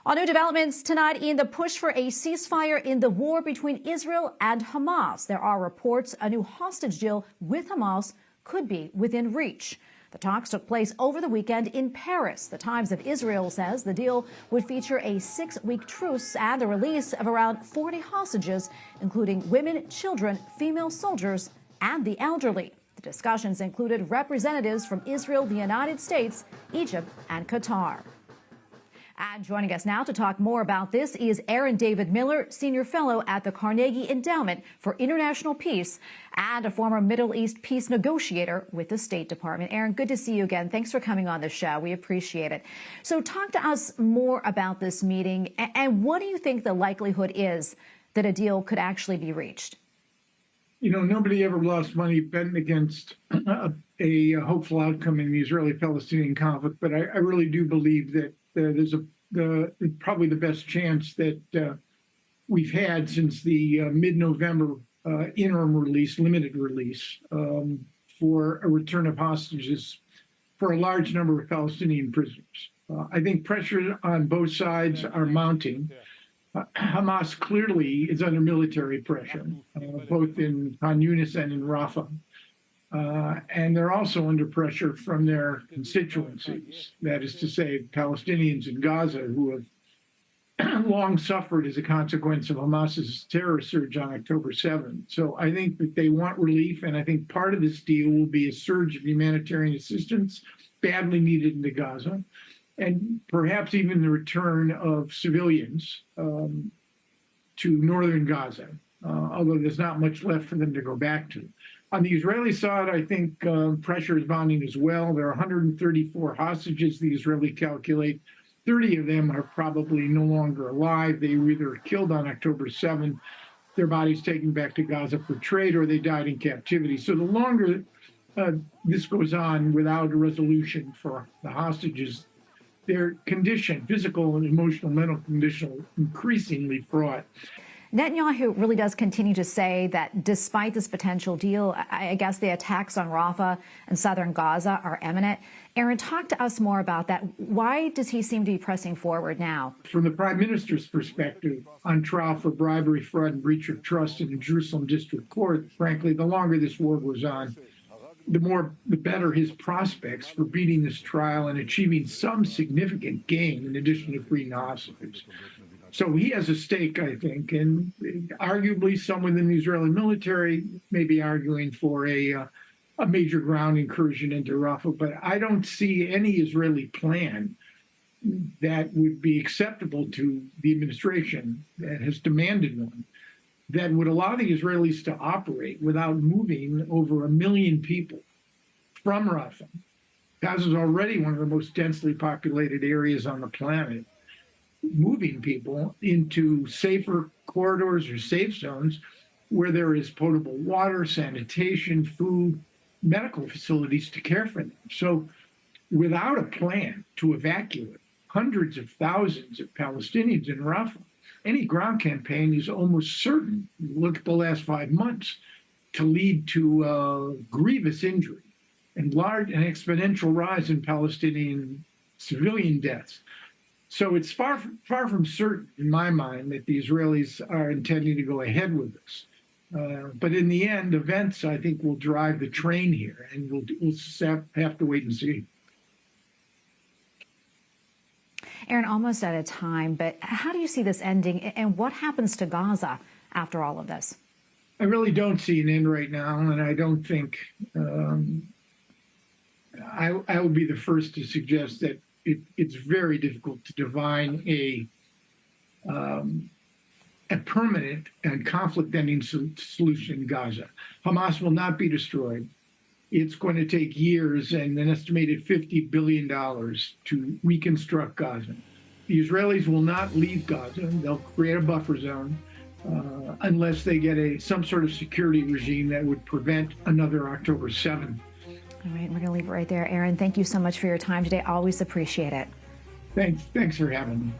On new developments tonight in the push for a ceasefire in the war between Israel and Hamas, there are reports a new hostage deal with Hamas could be within reach. The talks took place over the weekend in Paris. The Times of Israel says the deal would feature a 6-week truce and the release of around 40 hostages, including women, children, female soldiers, and the elderly. The discussions included representatives from Israel, the United States, Egypt, and Qatar. And joining us now to talk more about this is Aaron David Miller, Senior Fellow at the Carnegie Endowment for International Peace and a former Middle East Peace Negotiator with the State Department. Aaron, good to see you again. Thanks for coming on the show. We appreciate it. So talk to us more about this meeting, and what do you think the likelihood is that a deal could actually be reached? You know, nobody ever lost money betting against a hopeful outcome in the Israeli-Palestinian conflict, but I really do believe that there's probably the best chance that we've had since the mid-November interim release, limited release, for a return of hostages for a large number of Palestinian prisoners. I think pressure on both sides are mounting. Hamas clearly is under military pressure, both in Khan Yunis and in Rafah. And they're also under pressure from their constituencies, that is to say, Palestinians in Gaza, who have long suffered as a consequence of Hamas's terror surge on October 7th. So I think that they want relief, and I think part of this deal will be a surge of humanitarian assistance badly needed into Gaza, and perhaps even the return of civilians to northern Gaza, although there's not much left for them to go back to. On the Israeli side, I think pressure is mounting as well. There are 134 hostages, the Israelis calculate. 30 of them are probably no longer alive. They were either killed on October 7th, their bodies taken back to Gaza for trade, or they died in captivity. So the longer this goes on without a resolution for the hostages, their condition, physical and emotional, mental condition, increasingly fraught. Netanyahu really does continue to say that despite this potential deal, I guess the attacks on Rafah and Southern Gaza are imminent. Aaron, talk to us more about that. Why does he seem to be pressing forward now? From the Prime Minister's perspective, on trial for bribery, fraud, and breach of trust in the Jerusalem District Court, frankly, the longer this war goes on, the better his prospects for beating this trial and achieving some significant gain in addition to freeing the hostages. So he has a stake, I think, and arguably some within the Israeli military may be arguing for a major ground incursion into Rafah, but I don't see any Israeli plan that would be acceptable to the administration that has demanded one, that would allow the Israelis to operate without moving over 1 million people from Rafah. Gaza is already one of the most densely populated areas on the planet. Moving people into safer corridors or safe zones where there is potable water, sanitation, food, medical facilities to care for them. So without a plan to evacuate hundreds of thousands of Palestinians in Rafah, any ground campaign is almost certain, look at the last 5 months, to lead to grievous injury and large and exponential rise in Palestinian civilian deaths. So it's far from certain, in my mind, that the Israelis are intending to go ahead with this. But in the end, events, I think, will drive the train here, and we'll have to wait and see. Aaron, almost out of time, but how do you see this ending, and what happens to Gaza after all of this? I really don't see an end right now, and I don't think I will be the first to suggest that it's very difficult to divine a permanent and conflict-ending solution in Gaza. Hamas will not be destroyed. It's going to take years and an estimated $50 billion to reconstruct Gaza. The Israelis will not leave Gaza. They'll create a buffer zone unless they get some sort of security regime that would prevent another October 7th. All right, we're going to leave it right there. Aaron, thank you so much for your time today. Always appreciate it. Thanks for having me.